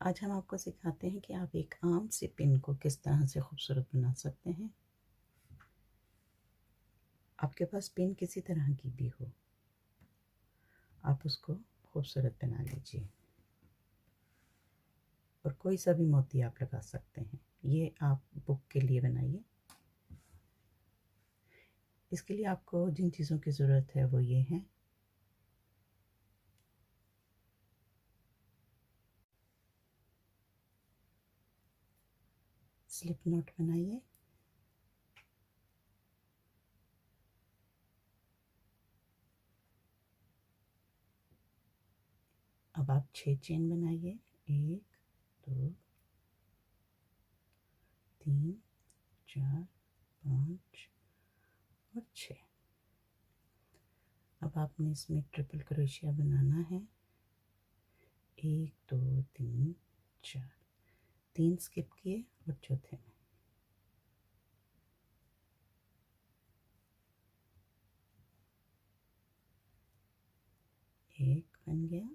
आज हम आपको सिखाते हैं कि आप एक आम से पिन को किस तरह से खूबसूरत बना सकते हैं। आपके पास पिन किसी तरह की भी हो, आप उसको खूबसूरत बना लीजिए और कोई सा भी मोती आप लगा सकते हैं। ये आप बुक के लिए बनाइए। इसके लिए आपको जिन चीज़ों की ज़रूरत है वो ये हैं। स्लिप नोट बनाइए, अब आप 6 चेन बनाइए। 1 2 3 4 5 और 6। अब आपने इसमें ट्रिपल क्रोशिया बनाना है। 1 2 3 4, 3 स्किप किए और चौथे में एक बन गया।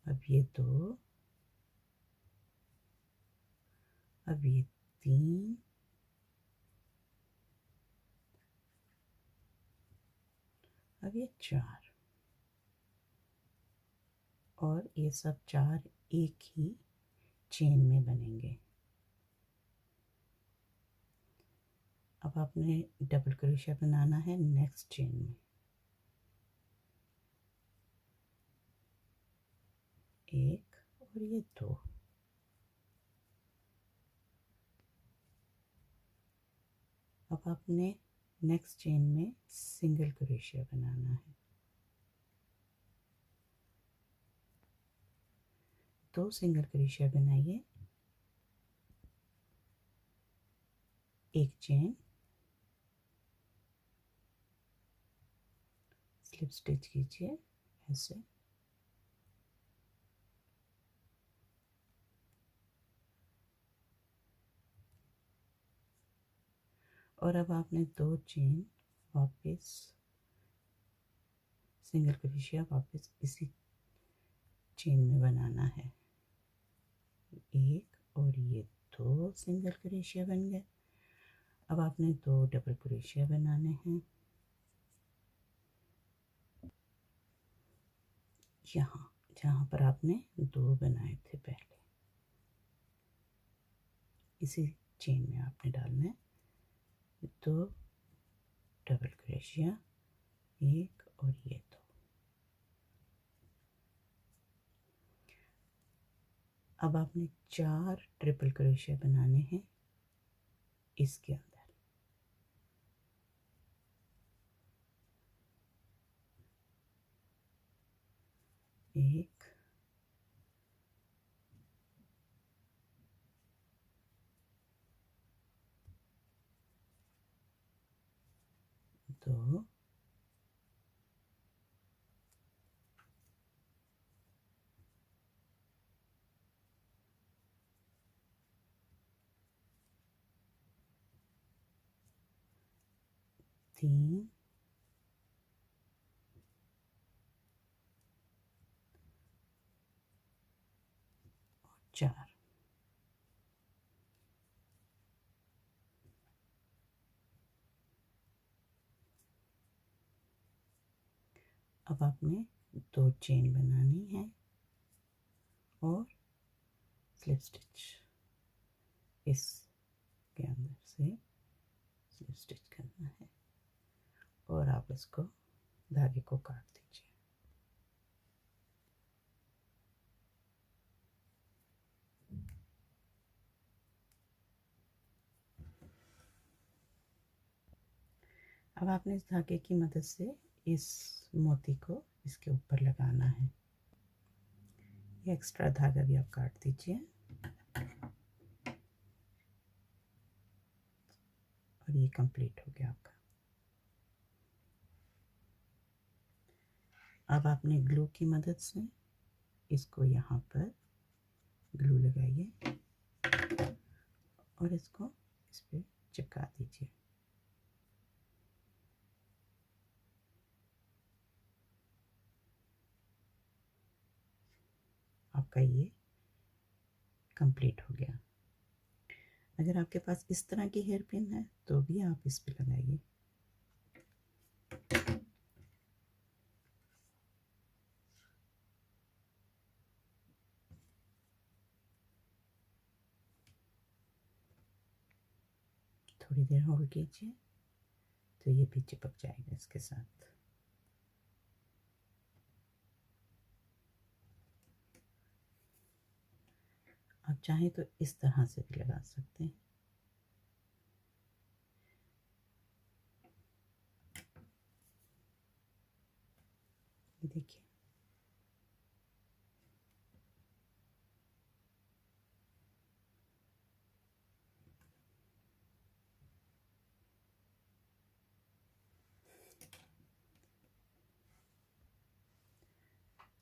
अब ये 2, अब ये 3, अब ये 4 और ये सब 4 एक ही चेन में बनेंगे। अब आपने डबल क्रोशिया बनाना है नेक्स्ट चेन में। 1 और ये 2। अब आपने नेक्स्ट चेन में सिंगल क्रोशिया बनाना है। 2 सिंगल क्रोशिया बनाइए, एक चेन, स्लिप स्टिच कीजिए ऐसे। और अब आपने 2 चेन वापस सिंगल क्रोशिया वापस इसी चेन में बनाना है। 1 और ये 2 सिंगल क्रोशिया बन गए। अब आपने 2 डबल क्रोशिया बनाने हैं। यहाँ जहाँ पर आपने 2 बनाए थे पहले, इसी चेन में आपने डालना है 2 डबल क्रोशिया, 1 और ये 2। अब आपने 4 ट्रिपल क्रोशिया बनाने हैं इसके अंदर। 1 2 3 और 4। अब आपने 2 चेन बनानी है और स्लिप स्टिच इसके अंदर से स्लिप स्टिच करना है और आप इसको धागे को काट दीजिए। अब आपने इस धागे की मदद से इस मोती को इसके ऊपर लगाना है। ये एक्स्ट्रा धागा भी आप काट दीजिए और ये कंप्लीट हो गया आपका। अब आपने ग्लू की मदद से इसको यहाँ पर ग्लू लगाइए और इसको इस पर चिपका दीजिए। आपका ये कंप्लीट हो गया। अगर आपके पास इस तरह की हेयर पिन है तो भी आप इस पे लगाइए। थोड़ी देर होल्ड कीजिए तो ये भी चिपक जाएगा इसके साथ। आप चाहें तो इस तरह से भी लगा सकते हैं। ये देखिए,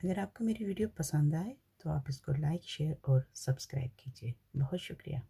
अगर आपको मेरी वीडियो पसंद आए तो आप इसको लाइक, शेयर और सब्सक्राइब कीजिए। बहुत शुक्रिया।